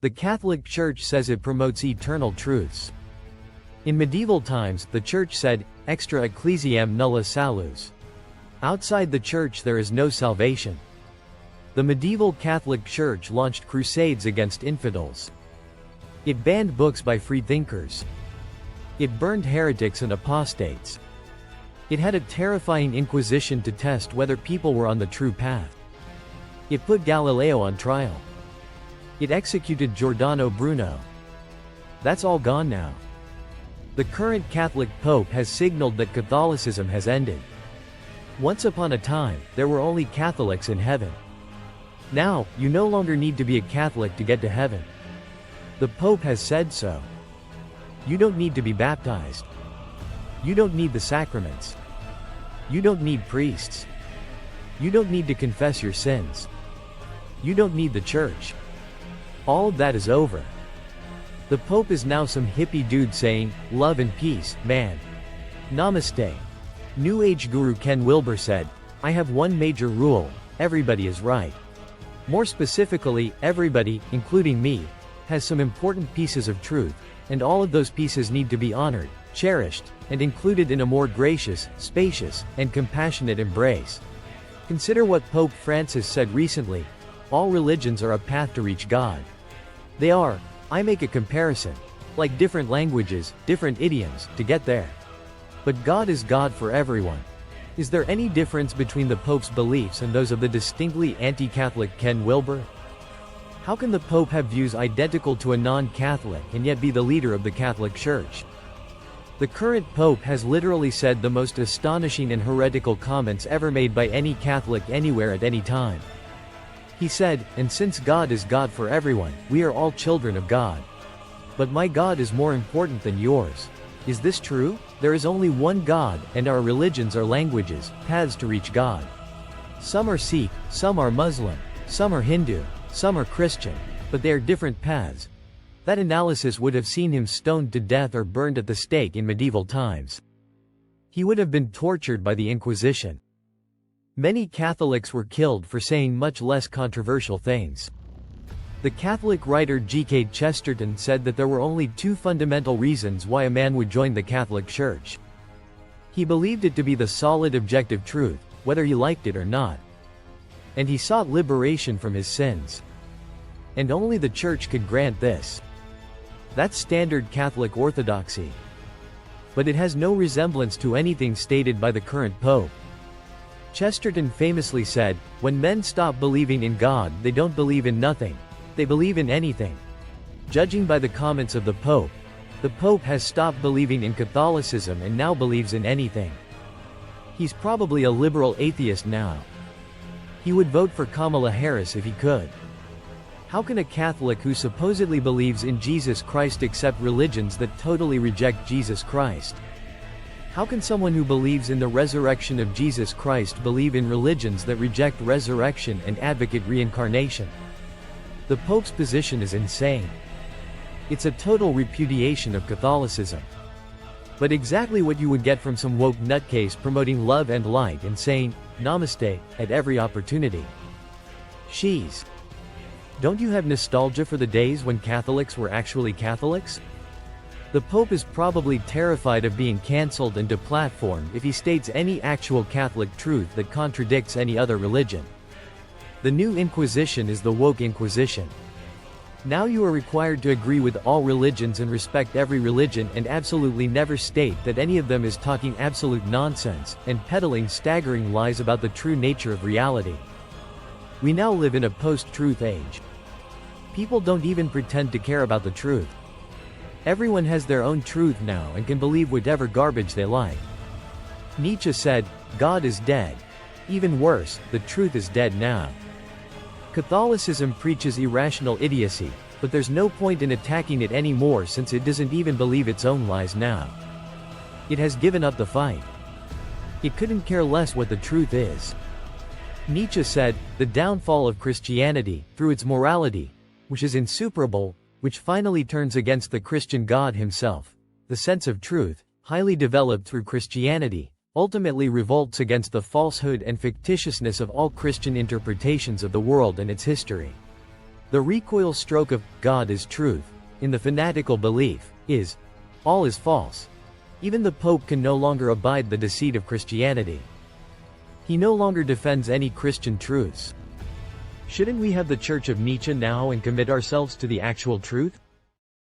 The Catholic Church says it promotes eternal truths. In medieval times, the Church said, extra ecclesiam nulla salus. Outside the Church there is no salvation. The medieval Catholic Church launched crusades against infidels. It banned books by freethinkers. It burned heretics and apostates. It had a terrifying inquisition to test whether people were on the true path. It put Galileo on trial. It executed Giordano Bruno. That's all gone now. The current Catholic Pope has signaled that Catholicism has ended. Once upon a time, there were only Catholics in heaven. Now, you no longer need to be a Catholic to get to heaven. The Pope has said so. You don't need to be baptized. You don't need the sacraments. You don't need priests. You don't need to confess your sins. You don't need the church. All of that is over. The Pope is now some hippie dude saying, love and peace, man. Namaste. New Age guru Ken Wilber said, I have one major rule, everybody is right. More specifically, everybody, including me, has some important pieces of truth, and all of those pieces need to be honored, cherished, and included in a more gracious, spacious, and compassionate embrace. Consider what Pope Francis said recently, all religions are a path to reach God. They are, I make a comparison, like different languages, different idioms, to get there. But God is God for everyone. Is there any difference between the Pope's beliefs and those of the distinctly anti-Catholic Ken Wilber? How can the Pope have views identical to a non-Catholic and yet be the leader of the Catholic Church? The current Pope has literally said the most astonishing and heretical comments ever made by any Catholic anywhere at any time. He said, and since God is God for everyone, we are all children of God. But my God is more important than yours. Is this true? There is only one God, and our religions are languages, paths to reach God. Some are Sikh, some are Muslim, some are Hindu, some are Christian, but they are different paths. That analysis would have seen him stoned to death or burned at the stake in medieval times. He would have been tortured by the Inquisition. Many Catholics were killed for saying much less controversial things. The Catholic writer G.K. Chesterton said that there were only two fundamental reasons why a man would join the Catholic Church. He believed it to be the solid objective truth, whether he liked it or not. And he sought liberation from his sins. And only the Church could grant this. That's standard Catholic orthodoxy. But it has no resemblance to anything stated by the current Pope. Chesterton famously said, when men stop believing in God, they don't believe in nothing. They believe in anything. Judging by the comments of the Pope has stopped believing in Catholicism and now believes in anything. He's probably a liberal atheist now. He would vote for Kamala Harris if he could. How can a Catholic who supposedly believes in Jesus Christ accept religions that totally reject Jesus Christ? How can someone who believes in the resurrection of Jesus Christ believe in religions that reject resurrection and advocate reincarnation? The Pope's position is insane. It's a total repudiation of Catholicism. But exactly what you would get from some woke nutcase promoting love and light and saying, Namaste, at every opportunity. Sheesh. Don't you have nostalgia for the days when Catholics were actually Catholics? The Pope is probably terrified of being cancelled and deplatformed if he states any actual Catholic truth that contradicts any other religion. The new Inquisition is the woke Inquisition. Now you are required to agree with all religions and respect every religion and absolutely never state that any of them is talking absolute nonsense and peddling staggering lies about the true nature of reality. We now live in a post-truth age. People don't even pretend to care about the truth. Everyone has their own truth now and can believe whatever garbage they like. Nietzsche said, God is dead. Even worse, the truth is dead now. Catholicism preaches irrational idiocy, but there's no point in attacking it anymore since it doesn't even believe its own lies now. It has given up the fight. It couldn't care less what the truth is. Nietzsche said, the downfall of Christianity, through its morality, which is insuperable, which finally turns against the Christian God himself, the sense of truth, highly developed through Christianity, ultimately revolts against the falsehood and fictitiousness of all Christian interpretations of the world and its history. The recoil stroke of God is truth, in the fanatical belief, is all is false. Even the Pope can no longer abide the deceit of Christianity. He no longer defends any Christian truths. Shouldn't we have the Church of Nietzsche now and commit ourselves to the actual truth?